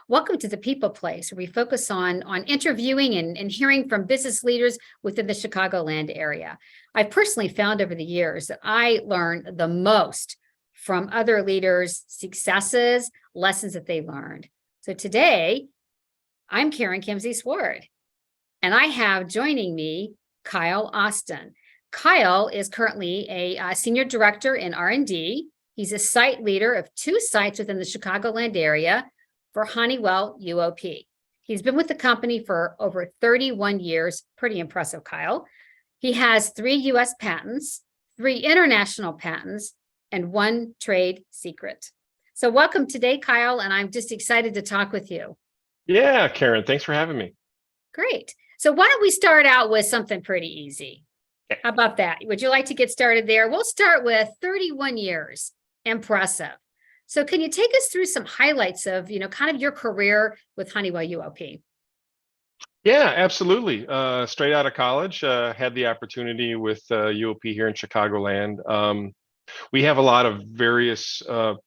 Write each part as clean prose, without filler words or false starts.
Welcome to the People Place, where we focus on interviewing and hearing from business leaders within the Chicagoland area. I've personally found over the years that I learn the most from other leaders' successes, lessons that they learned. So today, I'm Karen Kimsey-Sword, and I have joining me Kyle Austin. Kyle is currently a senior director in R&D. He's a site leader of 2 sites within the Chicagoland area for Honeywell UOP. He's been with the company for over 31 years. Pretty impressive, Kyle. He has 3 US patents, 3 international patents, and 1 trade secret. So welcome today, Kyle, and I'm just excited to talk with you. Yeah, Karen, thanks for having me. Great. So why don't we start out with something pretty easy? How about that? Would you like to get started there? We'll start with 31 years. Impressive. So can you take us through some highlights of, kind of your career with Honeywell UOP? Yeah, absolutely. Straight out of college, had the opportunity with UOP here in Chicagoland. We have a lot of various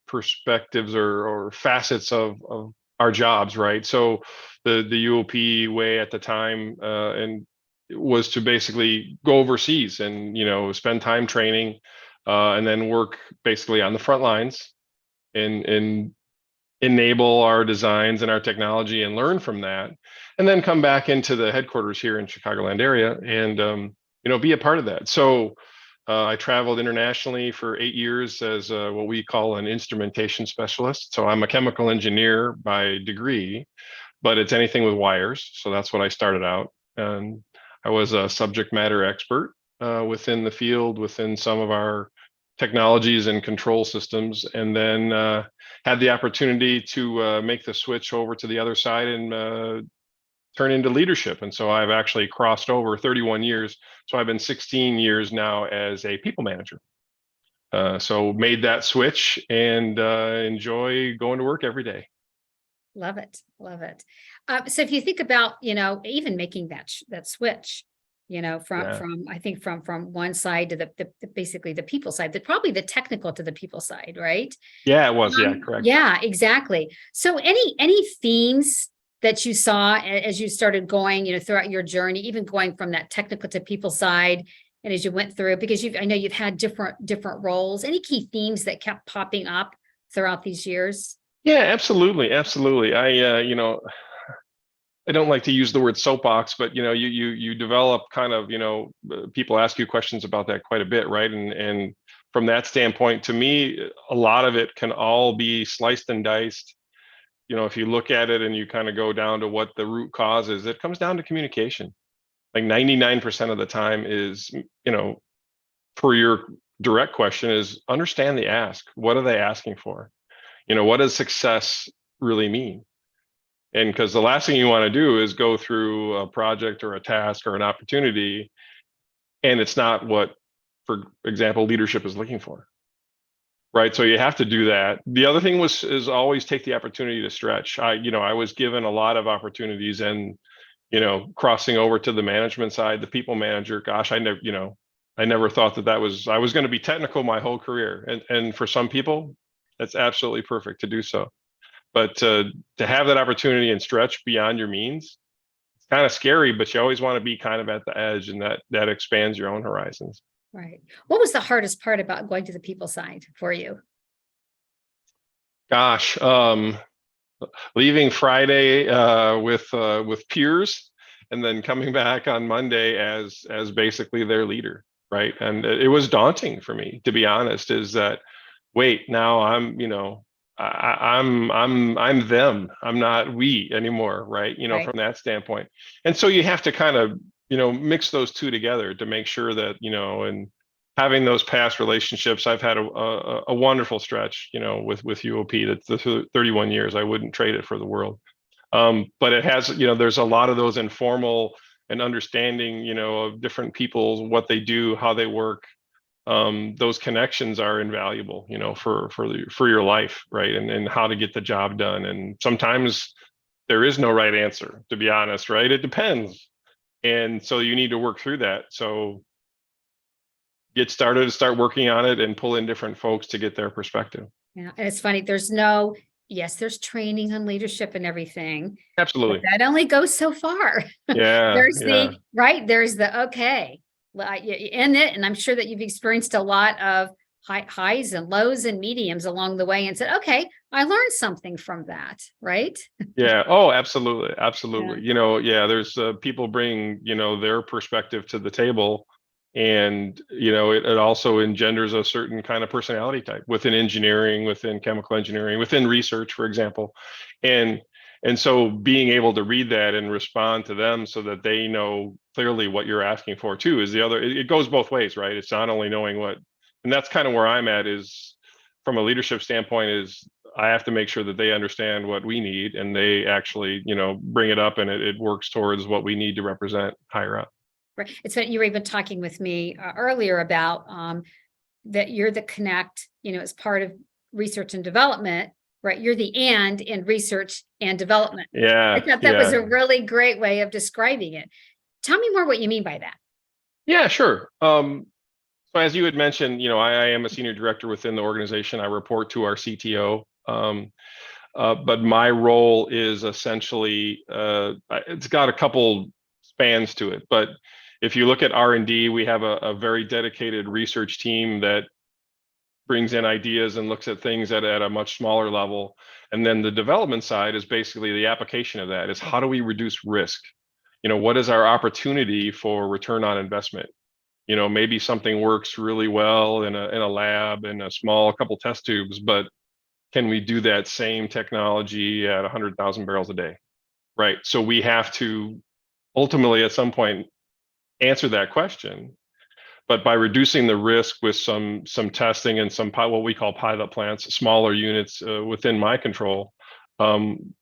perspectives or facets of our jobs, right? So the UOP way at the time and was to basically go overseas and spend time training and then work basically on the front lines and enable our designs and our technology and learn from that, and then come back into the headquarters here in Chicagoland area and be a part of that. So I traveled internationally for 8 years as what we call an instrumentation specialist. So I'm a chemical engineer by degree, but it's anything with wires. So that's what I started out. And I was a subject matter expert within the field, within some of our technologies and control systems, and then had the opportunity to make the switch over to the other side and turn into leadership. And so I've actually crossed over 31 years. So I've been 16 years now as a people manager. So made that switch and enjoy going to work every day. Love it. Love it. So if you think about, even making that switch, from one side to the basically the people side, probably the technical to the people side, right? Yeah, it was. Yeah, correct. Yeah, exactly. So any themes that you saw as you started going, throughout your journey, even going from that technical to people side, and as you went through, because I know you've had different roles, any key themes that kept popping up throughout these years? Yeah, absolutely. Absolutely. I don't like to use the word soapbox, but you develop kind of, people ask you questions about that quite a bit, right? And from that standpoint, to me, a lot of it can all be sliced and diced. If you look at it and you kind of go down to what the root cause is, it comes down to communication. Like 99% of the time is, for your direct question, is understand the ask. What are they asking for? What does success really mean? And because the last thing you want to do is go through a project or a task or an opportunity, and it's not what, for example, leadership is looking for. Right. So you have to do that. The other thing is always take the opportunity to stretch. I was given a lot of opportunities and, crossing over to the management side, the people manager, gosh, I never thought that I was going to be technical my whole career. And for some people, that's absolutely perfect to do so. But to have that opportunity and stretch beyond your means, it's kind of scary, but you always want to be kind of at the edge, and that expands your own horizons. Right. What was the hardest part about going to the people side for you? Gosh, leaving Friday with peers, and then coming back on Monday as basically their leader, right? And it was daunting for me, to be honest. Is that, wait, now I'm them. I'm not we anymore, right? Right. From that standpoint. And so you have to kind of, mix those two together to make sure that, and having those past relationships, I've had a wonderful stretch, with UOP. That's the 31 years. I wouldn't trade it for the world. But it has, there's a lot of those informal and understanding, of different people, what they do, how they work. Those connections are invaluable, for your life, right? And how to get the job done. And sometimes there is no right answer, to be honest, right? It depends. And so you need to work through that. So get started, start working on it, and pull in different folks to get their perspective. Yeah, and it's funny. There's no yes, there's training on leadership and everything, but Absolutely. that only goes so far. Yeah, There's yeah. there's the, okay, in it, and I'm sure that you've experienced a lot of highs and lows and mediums along the way and said, okay, I learned something from that, right? Yeah. Oh, absolutely. Yeah. Absolutely. Yeah, there's people bring, their perspective to the table. And, it also engenders a certain kind of personality type within engineering, within chemical engineering, within research, for example. And and so being able to read that and respond to them so that they know clearly what you're asking for too is the other, it goes both ways, right? It's not only knowing what, and that's kind of where I'm at is from a leadership standpoint is I have to make sure that they understand what we need and they actually, bring it up and it works towards what we need to represent higher up. Right. It's what you were even talking with me earlier about that you're the connect, as part of research and development, right? You're the and in research and development. I Yeah, thought that was yeah, a really great way of describing it. Tell me more what you mean by that. yeah, sure. So as you had mentioned, I am a senior director within the organization. I report to our CTO. But my role is essentially it's got a couple spans to it. But if you look at R&D, we have a very dedicated research team that brings in ideas and looks at things at a much smaller level. And then the development side is basically the application of that is how do we reduce risk? What is our opportunity for return on investment? Maybe something works really well in a lab in a small couple test tubes, but can we do that same technology at 100,000 barrels a day? Right. So we have to ultimately at some point answer that question. But by reducing the risk with some testing and some what we call pilot plants, smaller units within my control, um,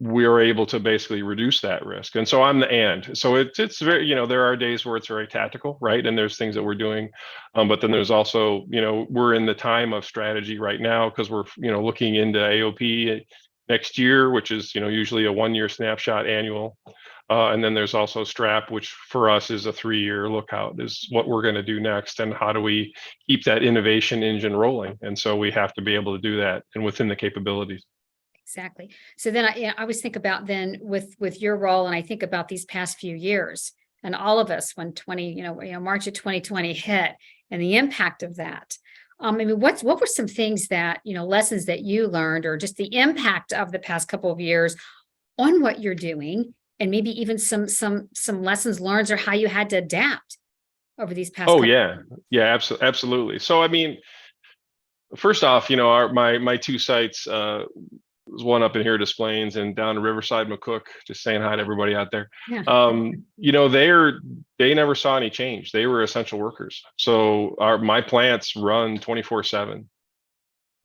we're able to basically reduce that risk. And so I'm the and. So it's very, there are days where it's very tactical, right? And there's things that we're doing. But then there's also, we're in the time of strategy right now because we're, looking into AOP next year, which is, usually a 1-year snapshot annual. And then there's also STRAP, which for us is a 3-year lookout, is what we're going to do next, and how do we keep that innovation engine rolling? And so we have to be able to do that, and within the capabilities. Exactly. So then I always think about then with your role, and I think about these past few years and all of us when March of 2020 hit and the impact of that. I mean, what were some things that, lessons that you learned or just the impact of the past couple of years on what you're doing, and maybe even some lessons learned or how you had to adapt over these past Oh couple. yeah, yeah, absolutely. So I mean, first off, my two sites. There's one up in here, Des Plaines, and down in Riverside, McCook. Just saying hi to everybody out there. Yeah. They never saw any change. They were essential workers. So my plants run 24/7,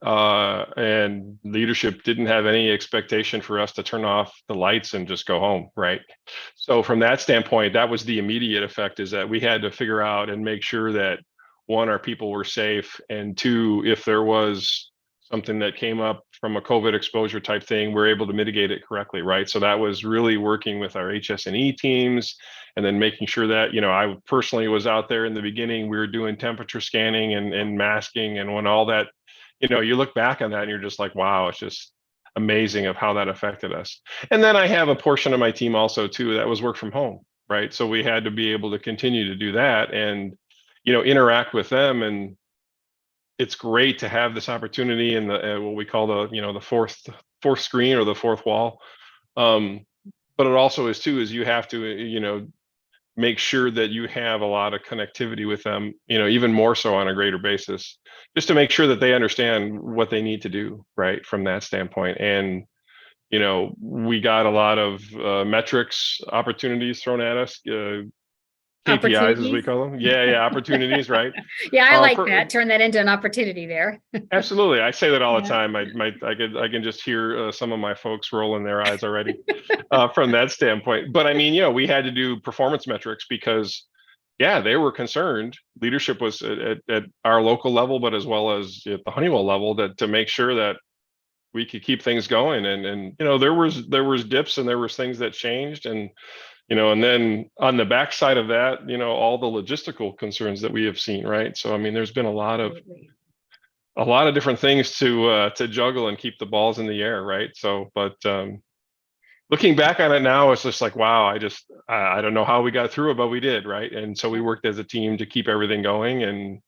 and leadership didn't have any expectation for us to turn off the lights and just go home, right? So from that standpoint, that was the immediate effect, is that we had to figure out and make sure that one, our people were safe, and two, if there was something that came up from a COVID exposure type thing, we're able to mitigate it correctly, right? So that was really working with our HS&E teams, and then making sure that, I personally was out there in the beginning. We were doing temperature scanning and masking, and when all that, you look back on that and you're just like, wow, it's just amazing of how that affected us. And then I have a portion of my team also too that was work from home, right? So we had to be able to continue to do that and, interact with them. And it's great to have this opportunity in the what we call the fourth screen or the fourth wall. But it also is too is you have to make sure that you have a lot of connectivity with them, even more so on a greater basis, just to make sure that they understand what they need to do, right, from that standpoint. And, we got a lot of metrics opportunities thrown at us, KPIs, as we Opportunities. call them. Yeah, yeah, opportunities, right? Yeah, I like For, that. Turn that into an opportunity there. absolutely, I say that all the Yeah. time. I can just hear some of my folks rolling their eyes already from that standpoint. But I mean, we had to do performance metrics because yeah, they were concerned. Leadership was at our local level, but as well as at the Honeywell level, that to make sure that we could keep things going. And there was dips and there was things that changed, and then on the backside of that, all the logistical concerns that we have seen, right? So I mean, there's been a lot of Absolutely. a lot of different things to juggle and keep the balls in the air, right? So, but looking back on it now, it's just like, wow, I don't know how we got through it, but we did, right? And so we Yeah. worked as a team to keep everything going and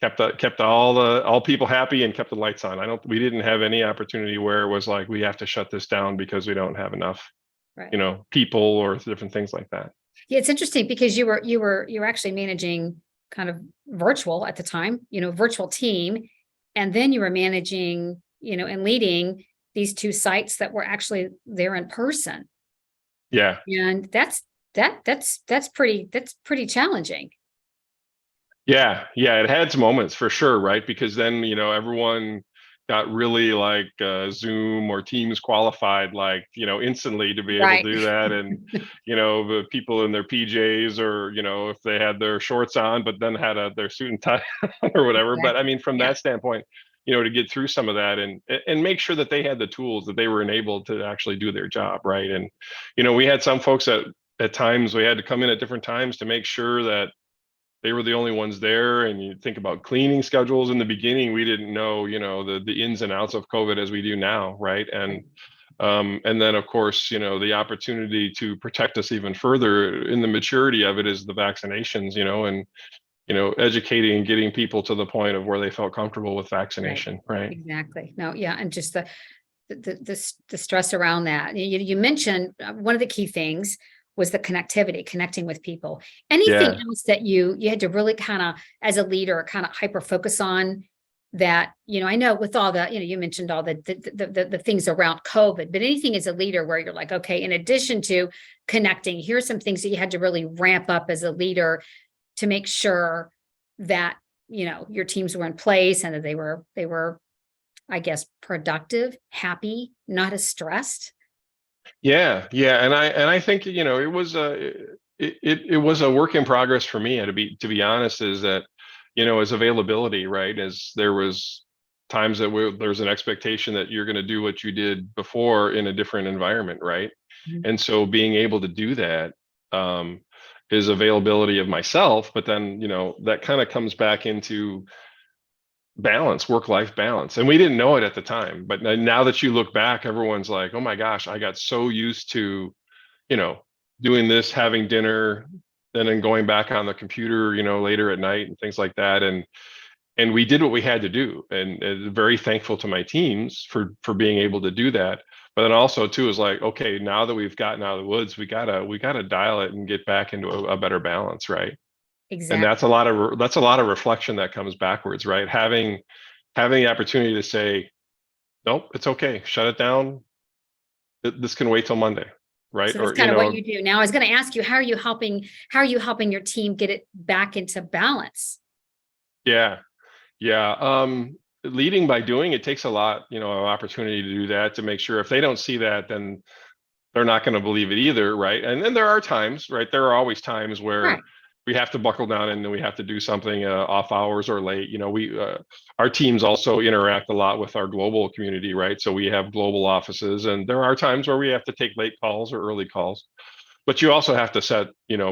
kept all people happy and kept the lights on. We didn't have any opportunity where it was like we have to shut this down because we don't have enough, Right. people or different things like that. Yeah, it's interesting because you were actually managing kind of virtual at the time, virtual team, and then you were managing, and leading these two sites that were actually there in person. Yeah. And that's pretty challenging. Yeah, yeah, it had its moments for sure, right? Because then, everyone got really like Zoom or Teams qualified, like, instantly to be able Right. to do that. And, the people in their PJs or, if they had their shorts on, but then had their suit and tie on or whatever. But I Exactly. mean, from Yeah. that standpoint, to get through some of that and make sure that they had the tools that they were enabled to actually do their job, right? And, we had some folks that at times we had to come in at different times to make sure that they were the only ones there. And you think about cleaning schedules in the beginning, we didn't know, the ins and outs of COVID as we do now, right? Right. And then of course, the opportunity to protect us even further in the maturity of it is the vaccinations, and educating and getting people to the point of where they felt comfortable with Right. vaccination, right? Exactly. No, yeah, and just the stress around that. You mentioned one of the key things was the connectivity, connecting with people. Anything Yeah. else that you had to really kind of, as a leader, kind of hyper focus on that? I know with all the, you mentioned all the things around COVID, but anything as a leader where you're like, okay, in addition to connecting, here's some things that you had to really ramp up as a leader to make sure that your teams were in place and that they were, I guess, productive, happy, not as stressed. Yeah, yeah, and I think it was a work in progress for me. And to be honest, is that as availability, right? As there was times that there's an expectation that you're going to do what you did before in a different environment, right? Mhm. And so being able to do that um, is availability of myself, but then that kind of comes back into balance, work-life balance. And we didn't know it at the time, but now that you look back, everyone's like, oh my gosh, I got so used to, you know, doing this, having dinner, and then going back on the computer, later at night and things like that. And we did what we had to do. And very thankful to my teams for being able to do that. But then also too is like, okay, now that we've gotten out of the woods, we gotta dial it and get back into a better balance, right? And that's a Exactly. lot of that's a lot of reflection that comes backwards, right? Having the opportunity to say, nope, it's okay, shut it down. This can wait till Monday, right? So that's Or kind of what you do. Now, I was going to ask you, how are you helping your team get it back into balance? yeah, yeah. Leading by doing, it takes a lot, of opportunity to do that, to make sure if they don't see that, then they're not going to believe it either, right? And then there are times, right? There are always times where Right. we have to buckle down and then we have to do something off hours or late. We our teams also interact a lot with our global community, right? So we have global offices, and there are times where we have to take late calls or early calls. But you also have to set,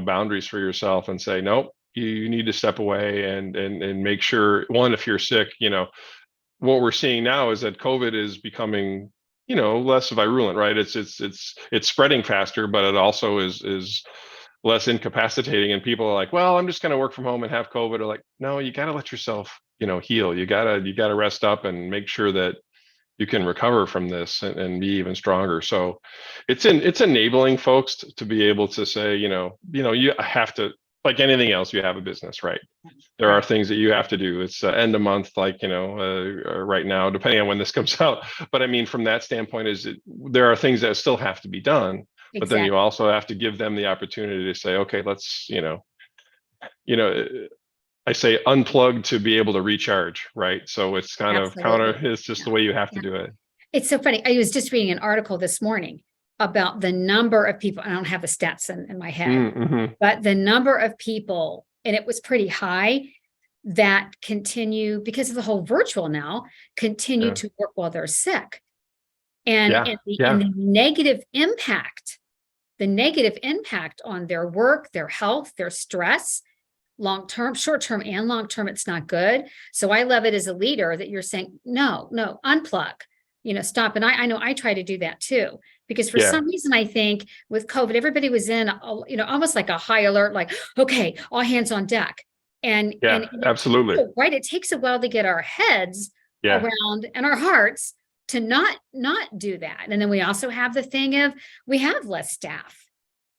boundaries for yourself and say, nope, you need to step away and make sure, one, if you're sick, what we're seeing now is that COVID is becoming, less virulent, right? It's spreading faster, but it also is less incapacitating. And people are like, well, I'm just going to work from home and have COVID. Or like, no, you got to let yourself, heal. You gotta rest up and make sure that you can recover from this and be even stronger. So it's enabling folks to be able to say, you have to, like anything else, you have a business, right? There are Right. things that you have to do. It's end of month, like, right now, depending on when this comes out. But I mean, from that standpoint, there are things that still have to be done, but then you Exactly. also have to give them the opportunity to say, okay, let's, you know, I say unplug to be able to recharge, right? So it's kind of counter, Absolutely. it's just Yeah. the way you have to Yeah. do it. It's so funny. I was just reading an article this morning about the number of people. I don't have the stats in my head, Mm-hmm. but the number of people, and it was pretty high, that continue because of the whole virtual now, continue Yeah. to work while they're sick. And, Yeah. and the and Yeah. the negative impact on their work, their health, their stress. long-term, short-term and long-term, it's not good. So I love it as a leader that you're saying, no, unplug, stop. And I know I try to do that too, because for Yeah. some reason, I think with COVID, everybody was in, almost like a high alert, like, okay, all hands on deck. And Yeah, absolutely. right, it takes a while to get our heads Yeah. around and our hearts to not do that. And then we also have the thing of we have less staff.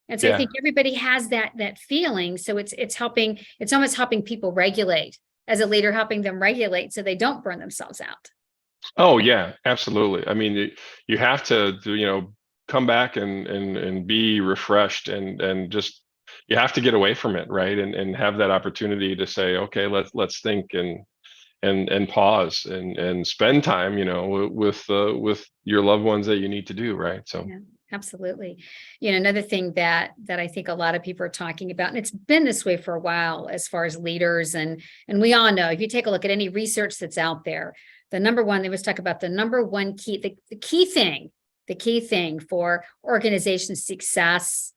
And so I Yeah. think everybody has that feeling. So it's helping, it's almost helping people regulate, as a leader, helping them regulate so they don't burn themselves out. Oh yeah, absolutely. I mean, you have to, come back and be refreshed and just you have to get away from it, right? And have that opportunity to say, okay, let's think and pause and spend time, with your loved ones that you need to do, right? So Yeah, absolutely. Another thing that I think a lot of people are talking about, and it's been this way for a while as far as leaders, and we all know, if you take a look at any research that's out there, the number one, they always talk about the number one key, the key thing for organization success,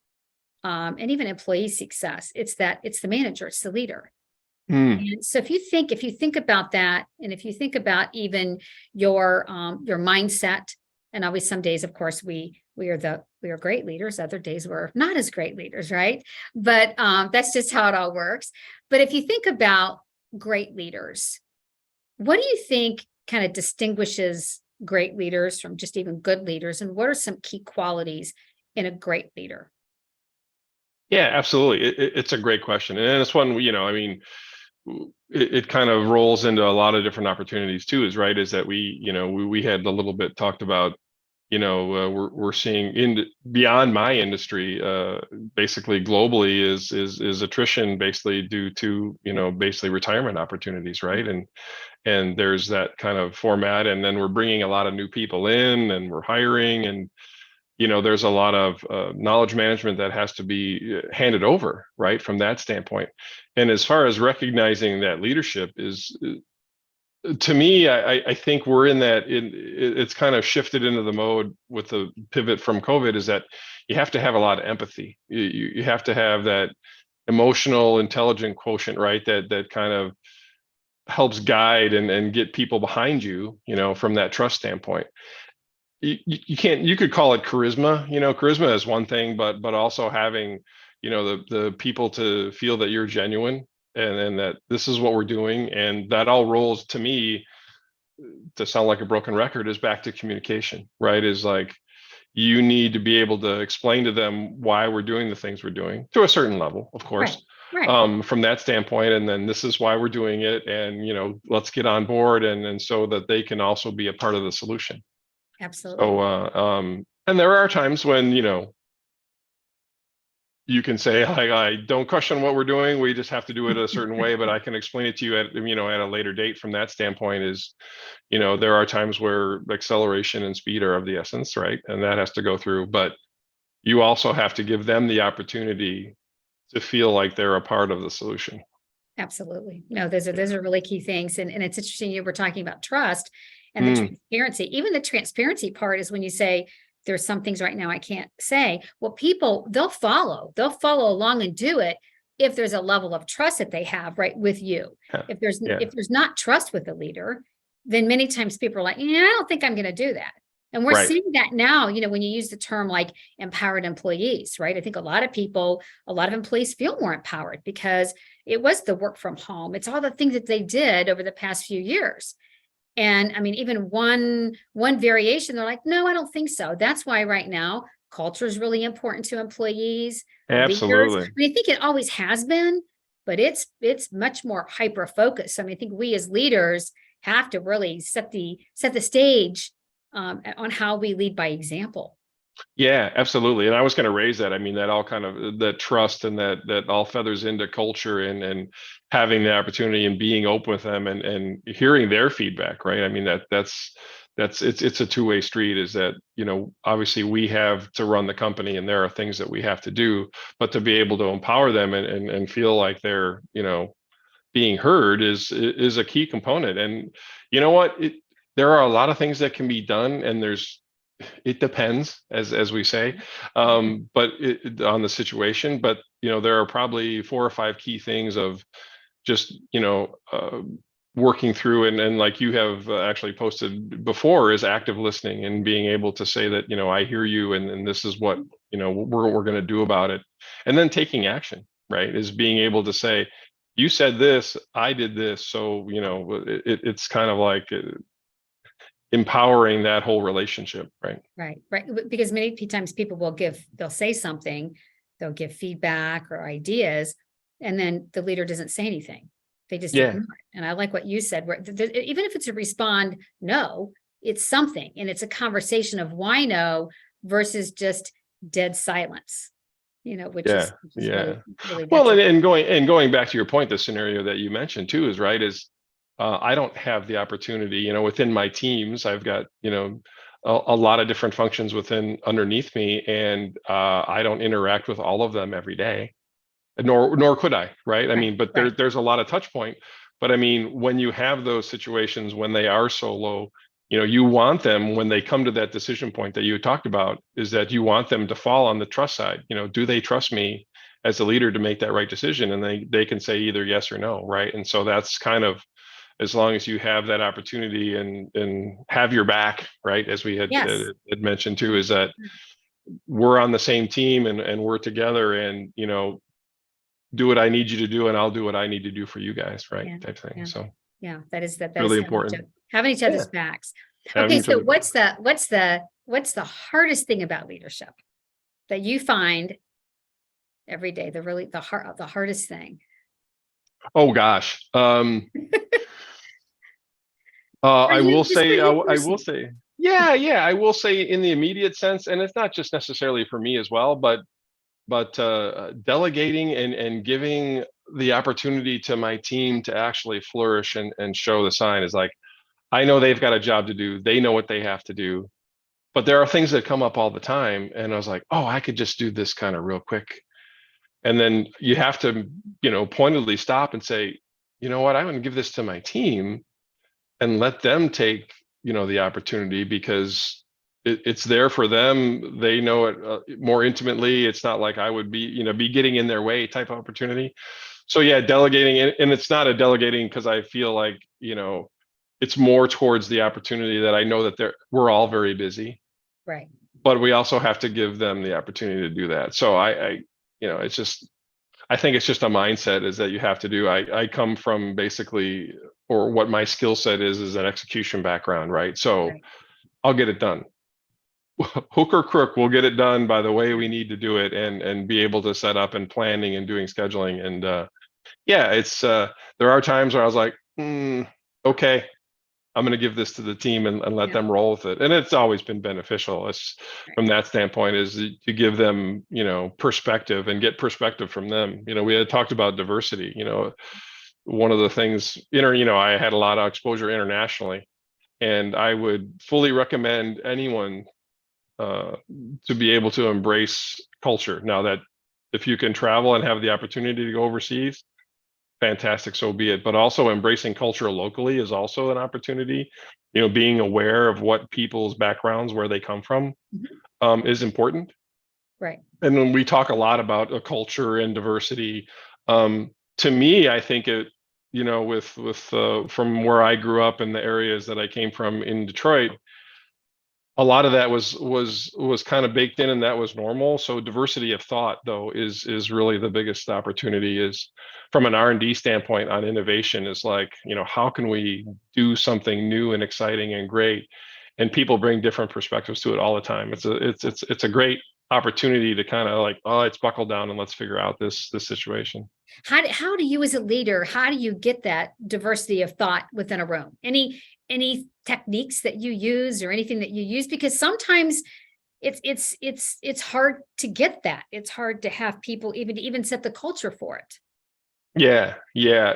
and even employee success, it's the manager, it's the leader. mm, And so if you think about that, and if you think about even your mindset, and always some days, of course, we are great leaders, other days we're not as great leaders, right? But that's just how it all works. But if you think about great leaders, what do you think kind of distinguishes great leaders from just even good leaders? And what are some key qualities in a great leader? yeah, absolutely. It's a great question, and it's one, I mean, it kind of rolls into a lot of different opportunities too, is that we had a little bit talked about, we're seeing in beyond my industry, basically globally is attrition basically due to, basically retirement opportunities, right? And there's that kind of format, and then we're bringing a lot of new people in and we're hiring, and there's a lot of knowledge management that has to be handed over, right, from that standpoint. And as far as recognizing that leadership is, to me, I think we're in that, it's kind of shifted into the mode with the pivot from COVID, is that you have to have a lot of empathy. You have to have that emotional intelligent quotient, right, that kind of helps guide and get people behind you, from that trust standpoint. You can't, you could call it charisma. Charisma is one thing, but also having, the people to feel that you're genuine, and that this is what we're doing, and that all rolls, to me, to sound like a broken record, is back to communication, right? Is like, you need to be able to explain to them why we're doing the things we're doing, to a certain level, of Right, course, right, from that standpoint, and then this is why we're doing it, and let's get on board, and so that they can also be a part of the solution. So, absolutely. and there are times when, you can say, I don't question what we're doing. We just have to do it a certain way, but I can explain it to you at a later date. From that standpoint, is, there are times where acceleration and speed are of the essence, right? And that has to go through, but you also have to give them the opportunity to feel like they're a part of the solution. Absolutely. No, those are Yeah. really key things. And it's interesting you were talking about trust and the Mm, transparency. Even the transparency part is when you say there's some things right now I can't say. Well, people, they'll follow along and do it if there's a level of trust that they have right with you. yeah. Yeah. If there's not trust with the leader, then many times people are like, yeah, I don't think I'm going to do that. And we're Right. seeing that now, when you use the term like empowered employees, right? I think a lot of employees feel more empowered because it was the work from home. It's all the things that they did over the past few years. And I mean, even one variation, they're like, no, I don't think so. That's why right now culture is really important to employees, leaders. I Absolutely. mean, I think it always has been, but it's much more hyper focused. I mean, I think we as leaders have to really set the stage on how we lead by example. Yeah, absolutely. And I was going to raise that. I mean, that all kind of that trust, and that all feathers into culture, and having the opportunity and being open with them, and hearing their feedback, right? I mean, that's it's a two-way street. Is that, obviously we have to run the company, and there are things that we have to do, but to be able to empower them and feel like they're, being heard is a key component. And you know what? There are a lot of things that can be done, and there's it depends, as we say, but on the situation. But there are probably 4 or 5 key things of just working through, and like you have actually posted before, is active listening and being able to say that I hear you, and this is what we're going to do about it, and then taking action, right? Is being able to say, you said this, I did this, so it's kind of like empowering that whole relationship, right? Right. Because many times people they'll say something, they'll give feedback or ideas, and then the leader doesn't say anything. They just Yeah, ignore it. And I like what you said, where even if it's a respond no, it's something, and it's a conversation of why no versus just dead silence. Which yeah, is yeah. really, really Well, and, detrimental. and going back to your point, the scenario that you mentioned too is right. Is I don't have the opportunity, within my teams. I've got a lot of different functions within underneath me, and I don't interact with all of them every day, nor could I, right? I Right, mean, but right. there's a lot of touch point. But I mean, when you have those situations when they are so low, you want them, when they come to that decision point that you talked about, is that you want them to fall on the trust side. Do they trust me as a leader to make that right decision? And they can say either yes or no, right? And so that's kind of, as long as you have that opportunity and have your back, right? As we Yes. had mentioned too, is that we're on the same team, and we're together, and do what I need you to do, and I'll do what I need to do for you guys, right? Yeah. Type thing. Yeah. So Yeah. That is really important. having each Yeah, other's backs. having Okay. each So other back. what's the hardest thing about leadership that you find every day? The hardest thing. Oh gosh. For I will you, just for say, you I will personally. say, yeah, I will say in the immediate sense, and it's not just necessarily for me as well, but delegating and giving the opportunity to my team to actually flourish and show the sign is like, I know they've got a job to do. They know what they have to do, but there are things that come up all the time. And I was like, oh, I could just do this kind of real quick. And then you have to, pointedly stop and say, you know what, I'm going to give this to my team and let them take, the opportunity, because it's there for them. They know it more intimately. It's not like I would be getting in their way type of opportunity. So yeah, delegating, and it's not a delegating because I feel like, it's more towards the opportunity that I know that we're all very busy, Right. but we also have to give them the opportunity to do that. So it's just, I think it's just a mindset is that you have to do. I come from basically, or what my skill set is an execution background, right? So Right. I'll get it done. Hook or crook, we'll get it done by the way Yeah. we need to do it, and be able to set up and planning and doing scheduling. And yeah, it's there are times where I was like, okay, I'm going to give this to the team and let Yeah. them roll with it. And it's always been beneficial. It's Right. from that standpoint, is to give them, perspective and get perspective from them. We had talked about diversity, one of the things, I had a lot of exposure internationally, and I would fully recommend anyone uh, to be able to embrace culture. Now that if you can travel and have the opportunity to go overseas, fantastic, so be it. But also embracing culture locally is also an opportunity. Being aware of what people's backgrounds, where they come from, Mhm. is important. Right. And when we talk a lot about a culture and diversity, to me, I think it, with from where I grew up in the areas that I came from in Detroit, a lot of that was kind of baked in, and that was normal. So diversity of thought, though, is really the biggest opportunity. Is from an R&D standpoint on innovation, is like, how can we do something new and exciting and great, and people bring different perspectives to it all the time. It's a great opportunity to kind of like, oh, it's buckle down and let's figure out this situation. How do you, as a leader, how do you get that diversity of thought within a room? Any techniques that you use or anything that you use? Because sometimes it's hard to get that. It's hard to have people even set the culture for it. Yeah,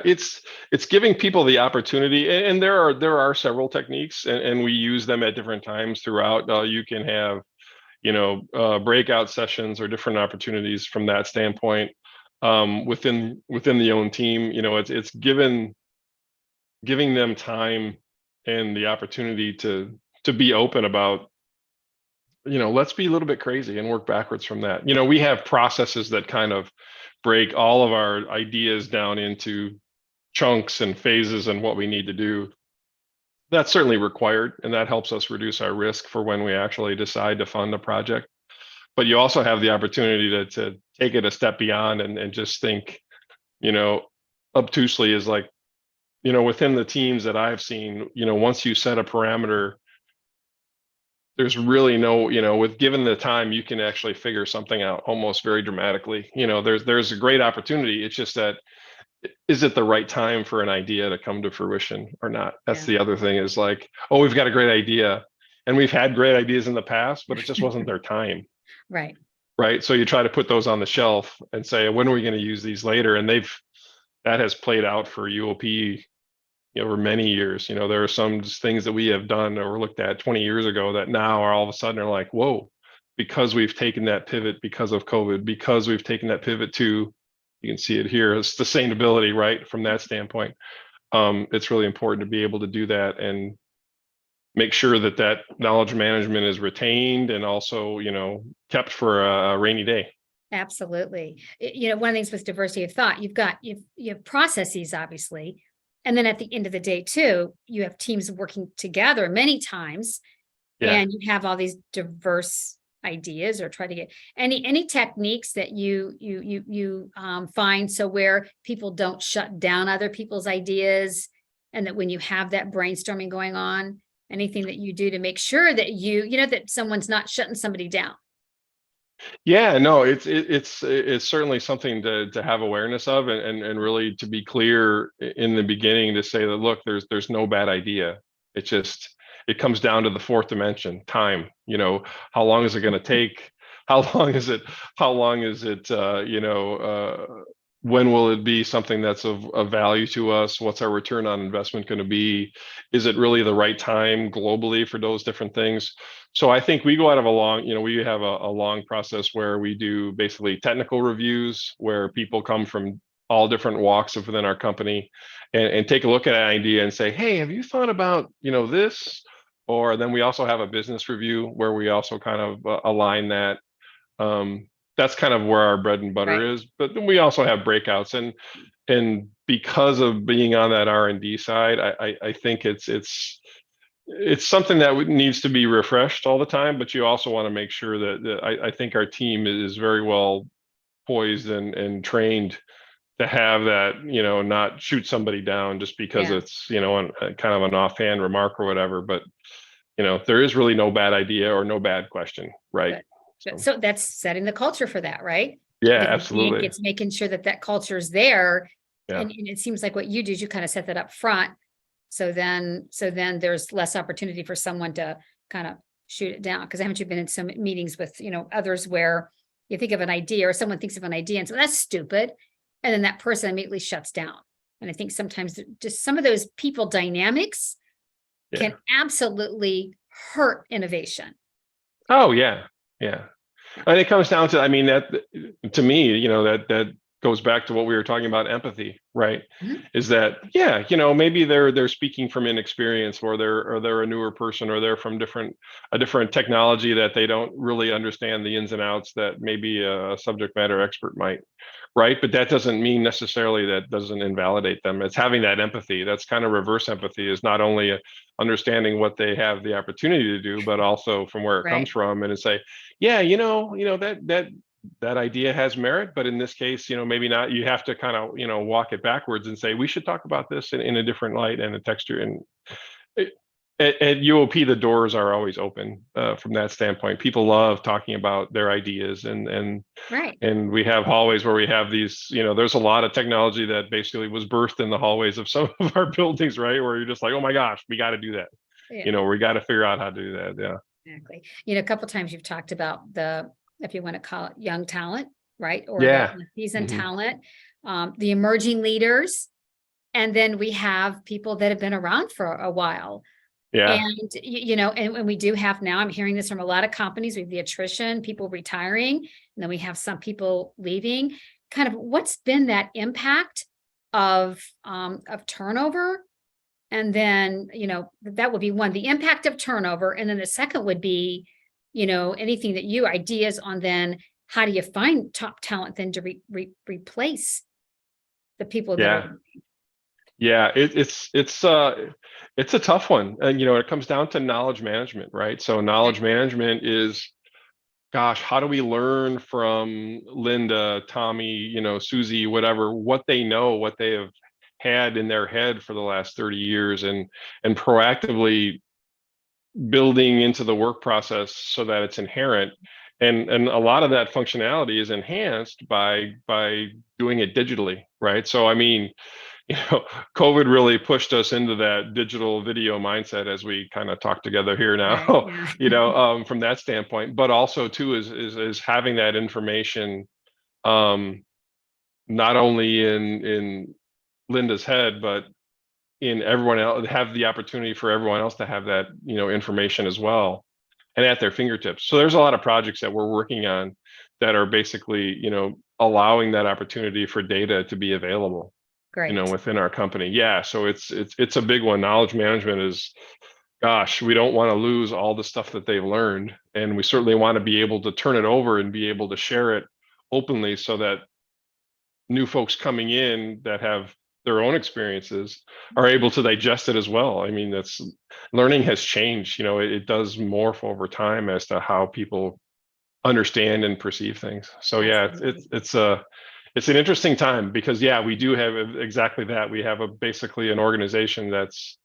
it's giving people the opportunity, and there are several techniques, and we use them at different times throughout. You can have, breakout sessions or different opportunities from that standpoint, within the own team. It's giving them time and the opportunity to be open about let's be a little bit crazy and work backwards from that. We have processes that kind of break all of our ideas down into chunks and phases and what we need to do. That's certainly required, and that helps us reduce our risk for when we actually decide to fund a project. But you also have the opportunity to take it a step beyond and just think, you know, obtusely is like, within the teams that I've seen, once you set a parameter, there's really no, with given the time, you can actually figure something out almost very dramatically. There's a great opportunity. It's just that, is it the right time for an idea to come to fruition or not? That's Yeah. the other thing, is like, oh, we've got a great idea. And we've had great ideas in the past, but it just wasn't their time. Right. Right. So you try to put those on the shelf and say, when are we going to use these later? And that has played out for UOP, over many years. There are some things that we have done or looked at 20 years ago that now are all of a sudden are like, whoa, because we've taken that pivot because of COVID, because we've taken that pivot to, you can see it here, as sustainability, right? From that standpoint, it's really important to be able to do that and make sure that that knowledge management is retained and also, kept for a rainy day. Absolutely. One of the things with diversity of thought, you have processes, obviously. And then at the end of the day, too, you have teams working together many times, Yeah. and you have all these diverse ideas, or try to get any techniques that you find, so where people don't shut down other people's ideas, and that when you have that brainstorming going on, anything that you do to make sure that that someone's not shutting somebody down. Yeah, no, it's certainly something to have awareness of, and really to be clear in the beginning to say that, look, there's no bad idea. It just, it comes down to the fourth dimension, time. How long is it going to take? How long is it, when will it be something that's of value to us? What's our return on investment going to be? Is it really the right time globally for those different things? So I think we go out of we have a long process where we do basically technical reviews, where people come from all different walks of within our company and take a look at an idea and say, hey, have you thought about, this? Or then we also have a business review where we also kind of align that. That's kind of where our bread and butter Right. is. But then we also have breakouts, and because of being on that R&D side, I think it's something that needs to be refreshed all the time. But you also want to make sure that I think our team is very well poised and trained to have that, not shoot somebody down just because Yeah. it's, kind of an offhand remark or whatever. But there is really no bad idea or no bad question, right? Good. Good. So So that's setting the culture for that, right? yeah, Because absolutely. it's making sure that culture is there. Yeah. And it seems like what you do is you kind of set that up front. So then there's less opportunity for someone to kind of shoot it down. Because haven't you been in some meetings with, others, where you think of an idea, or someone thinks of an idea and so that's stupid. And then that person immediately shuts down. And I think sometimes just some of those people dynamics Yeah. can absolutely hurt innovation. Oh yeah. Yeah. And it comes down to, I mean, that to me, that goes back to what we were talking about, empathy, right? Mhm. Is that, yeah, maybe they're speaking from inexperience, or they're a newer person, or they're from a different technology that they don't really understand the ins and outs that maybe a subject matter expert might, right? But that doesn't mean necessarily that doesn't invalidate them. It's having that empathy. That's kind of reverse empathy, is not only understanding what they have the opportunity to do, but also from where it comes Right. from, and to say, yeah, that idea has merit, but in this case, maybe not. You have to kind of, walk it backwards and say, we should talk about this in a different light and a texture. And it, at UOP, the doors are always open from that standpoint. People love talking about their ideas, Right. and we have hallways where we have these. There's a lot of technology that basically was birthed in the hallways of some of our buildings, right? Where you're just like, oh my gosh, we got to do that. Yeah. We got to figure out how to do that. Yeah. Exactly. A couple times you've talked about if you want to call it young talent, right? Or the Yeah. seasoned Hmm. talent, the emerging leaders, and then we have people that have been around for a while. Yeah. And and we do have now, I'm hearing this from a lot of companies, we have the attrition, people retiring, and then we have some people leaving. Kind of what's been that impact of turnover? And then, that would be one, the impact of turnover. And then the second would be anything that ideas on then how do you find top talent then to replace the people that Yeah. are. Yeah, it's a tough one. And it comes down to knowledge management, right? So knowledge management is, gosh, how do we learn from Linda, Tommy, Susie, whatever, what they know, what they have had in their head for the last 30 years, and proactively building into the work process so that it's inherent. And a lot of that functionality is enhanced by doing it digitally, right? So I mean, you know, COVID really pushed us into that digital video mindset as we kind of talk together here Right, now, yeah. from that standpoint. But also too is having that information, um, not only in Linda's head, but in everyone else, have the opportunity for everyone else to have that, information as well, and at their fingertips. So there's a lot of projects that we're working on that are basically, allowing that opportunity for data to be available, Great. within our company. Yeah, so it's a big one. Knowledge management is, gosh, we don't want to lose all the stuff that they've learned, and we certainly want to be able to turn it over and be able to share it openly so that new folks coming in that have their own experiences are able to digest it as well. I mean, that's learning has changed. It does morph over time as to how people understand and perceive things. So yeah, Absolutely. it's an interesting time because yeah, we do have exactly that. We have basically an organization that's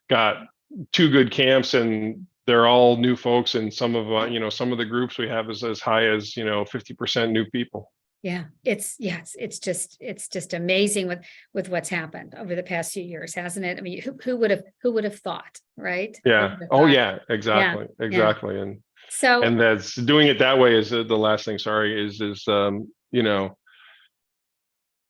got two good camps, and they're all new folks, and some of some of the groups we have is as high as 50% new people. Yeah, it's just amazing with what's happened over the past few years, hasn't it? I mean, who would have thought, right? Who Yeah. would have Oh thought? yeah, Yeah, exactly, yeah. exactly. So, And that's doing it that way is the last thing. Sorry, is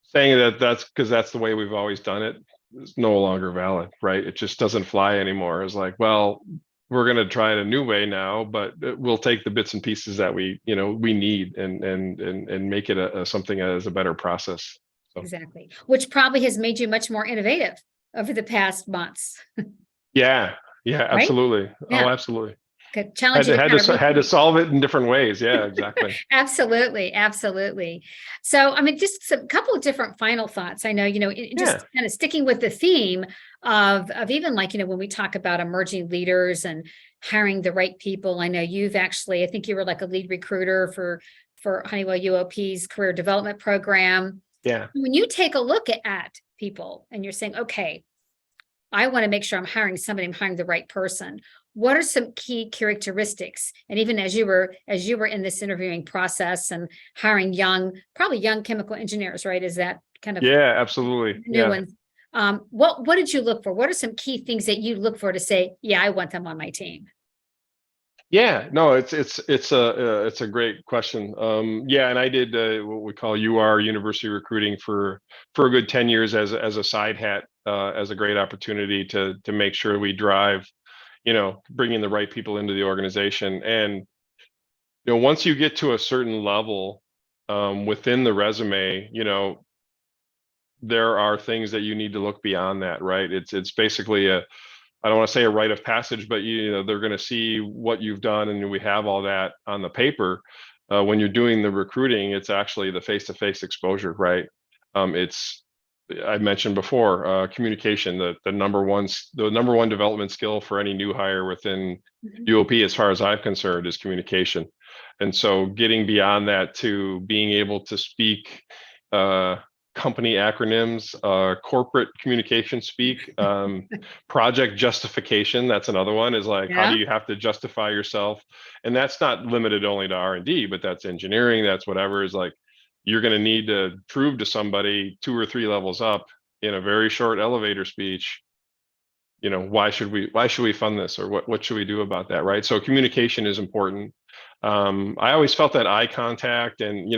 saying that that's because that's the way we've always done it is no longer valid, right? It just doesn't fly anymore. It's like, well, we're going to try it a new way now, but we'll take the bits and pieces that we need and make it a something as a better process. So exactly, which probably has made you much more innovative over the past months, yeah, yeah, right? absolutely. Oh, Yeah, absolutely. could challenge you to Had kind of to had to rethink. solve it in different ways. Yeah, exactly. Absolutely, absolutely. So, I mean, just a couple of different final thoughts. I know, Yeah. just kind of sticking with the theme of even like, when we talk about emerging leaders and hiring the right people. I know you've actually, I think you were like a lead recruiter for Honeywell UOP's career development program. Yeah. When you take a look at people and you're saying, okay, I want to make sure I'm hiring somebody, I'm hiring the right person. What are some key characteristics? And even as you were in this interviewing process and hiring probably young chemical engineers, right? Is that kind of Yeah, absolutely. new Yeah. ones? What did you look for? What are some key things that you look for to say, yeah, I want them on my team? Yeah, no, it's a great question. Yeah, and I did what we call UR university recruiting for a good 10 years as a side hat, as a great opportunity to make sure we drive, bringing the right people into the organization. And once you get to a certain level, within the resume, there are things that you need to look beyond that, right? It's basically I don't want to say a rite of passage, but they're going to see what you've done, and we have all that on the paper. When you're doing the recruiting, it's actually the face-to-face exposure, right? It's I mentioned before, communication, the number one development skill for any new hire within Mhm. UOP, as far as I'm concerned, is communication. And so, getting beyond that to being able to speak. Uh, Company acronyms, corporate communication speak, project justification. That's another one, is like, how do Yeah, you have to justify yourself? And that's not limited only to R&D, but that's engineering, that's whatever. Is like, you're going to need to prove to somebody 2 or 3 levels up in a very short elevator speech, why should we fund this, or what should we do about that, right? So communication is important. I always felt that eye contact and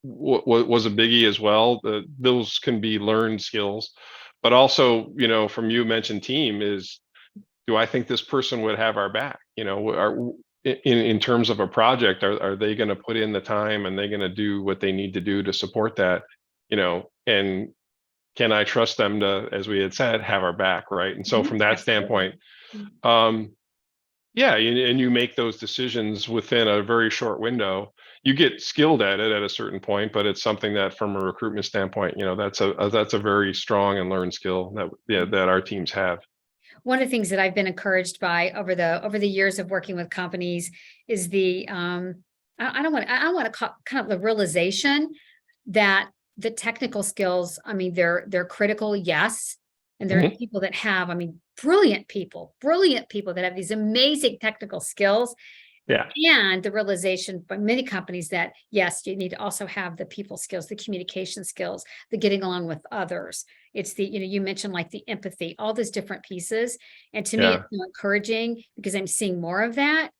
was a biggie as well. Those can be learned skills, but also, from you mentioned team is, do I think this person would have our back? In terms of a project, are they going to put in the time, and they going to do what they need to do to support that? And can I trust them to, as we had said, have our back, right? And so mhm, from that absolutely. standpoint, um, Yeah, and you make those decisions within a very short window. You get skilled at it at a certain point, but it's something that, from a recruitment standpoint, that's a very strong and learned skill that, yeah, that our teams have. One of the things that I've been encouraged by over the years of working with companies is the I don't want to call kind of the realization that the technical skills, I mean, they're critical, yes. And there are Mhm. people that have, I mean, brilliant people that have these amazing technical skills. Yeah, And the realization by many companies that, yes, you need to also have the people skills, the communication skills, the getting along with others. It's you mentioned like the empathy, all those different pieces. And to me, it's yeah, so encouraging because I'm seeing more of that.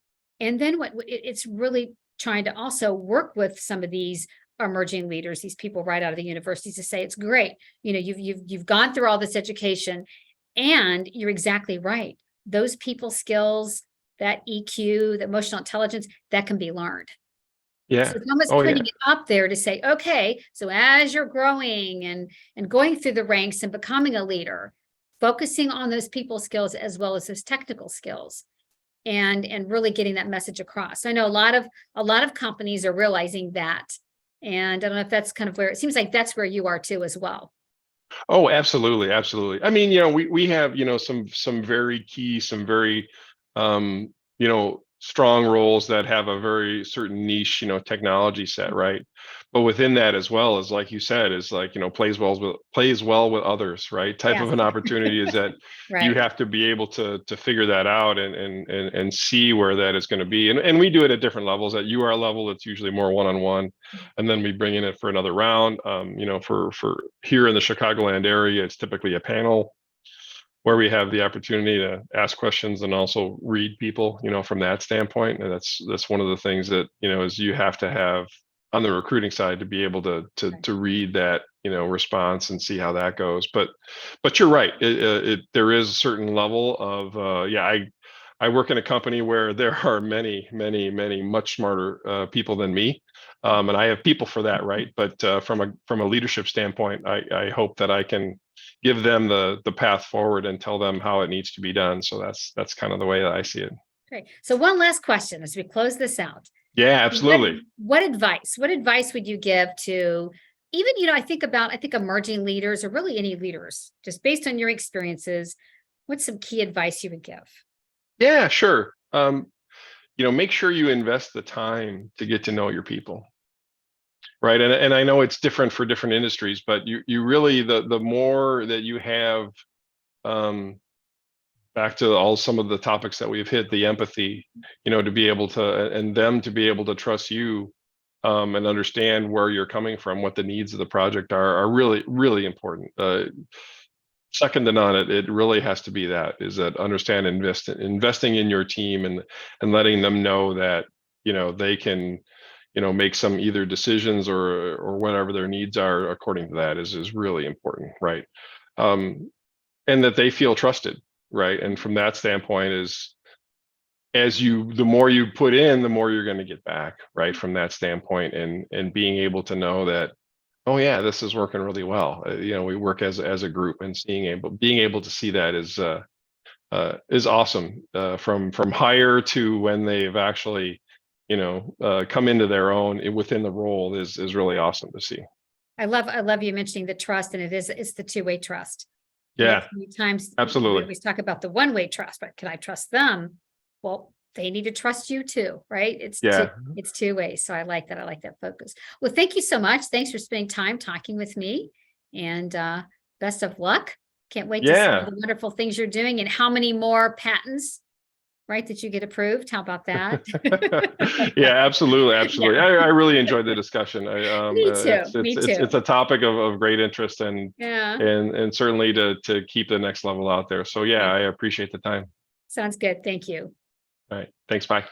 And then it's really trying to also work with some of these emerging leaders, these people right out of the universities, to say it's great. You've gone through all this education, and you're exactly right. Those people skills, that EQ, the emotional intelligence, that can be learned. So yeah. it's almost Oh, yeah. putting it up there to say, okay, so as you're growing and going through the ranks and becoming a leader, focusing on those people skills as well as those technical skills, and really getting that message across. So I know a lot of companies are realizing that. And I don't know if that's kind of where it seems like that's where you are too as well. Oh, absolutely, absolutely. I mean, we have, some very key, some very, strong roles that have a very certain niche, technology set, right? But within that as well, is like you said, is like, plays well with others, right? Type Yes. of an opportunity is that you Right. have to be able to figure that out and see where that is going to be. And we do it at different levels. At UR level, it's usually more one-on-one, and then we bring in it for another round. For here in the Chicagoland area, it's typically a panel where we have the opportunity to ask questions and also read people, from that standpoint. And that's one of the things that, is you have to have on the recruiting side to be able to read that, response and see how that goes. But you're right. There is a certain level of, yeah, I work in a company where there are many, many, many much smarter people than me. And I have people for that, right? But from a leadership standpoint, I hope that I can give them the path forward and tell them how it needs to be done. So that's kind of the way that I see it. Okay. So one last question as we close this out. Yeah, What absolutely. what advice would you give to even, I think emerging leaders or really any leaders, just based on your experiences, what's some key advice you would give? Yeah, sure. Make sure you invest the time to get to know your people. Right. And I know it's different for different industries, but you really, the more that you have, um, back to all some of the topics that we've hit, the empathy, to be able to, and them to be able to trust you, and understand where you're coming from, what the needs of the project are really, really important. Second to none, it really has to be that, is that investing in your team, and letting them know that, they can, make some either decisions or whatever their needs are according to that is really important, right? Um, and that they feel trusted, right? And from that standpoint, is the more you put in, the more you're going to get back, right? From that standpoint, and being able to know that, oh yeah, this is working really well. We work as a group, and being able to see that is awesome. From hire to when they've actually, come into their own within the role is really awesome to see. I love you mentioning the trust, and it's the two-way trust. Yeah, Many times we absolutely. always talk about the one-way trust, but can I trust them? Well, they need to trust you too, right? Yeah, It's two ways. So I like that. I like that focus. Well, thank you so much. Thanks for spending time talking with me, and best of luck. Can't wait to see all yeah. the wonderful things you're doing and how many more patents, right, that you get approved. How about that? Yeah, absolutely, absolutely. Yeah, I really enjoyed the discussion. me too. It's Me it's too. it's a topic of great interest, and Yeah. and certainly to keep the next level out there. So yeah, Yeah. I appreciate the time. Sounds good. Thank you. All right, thanks. Bye.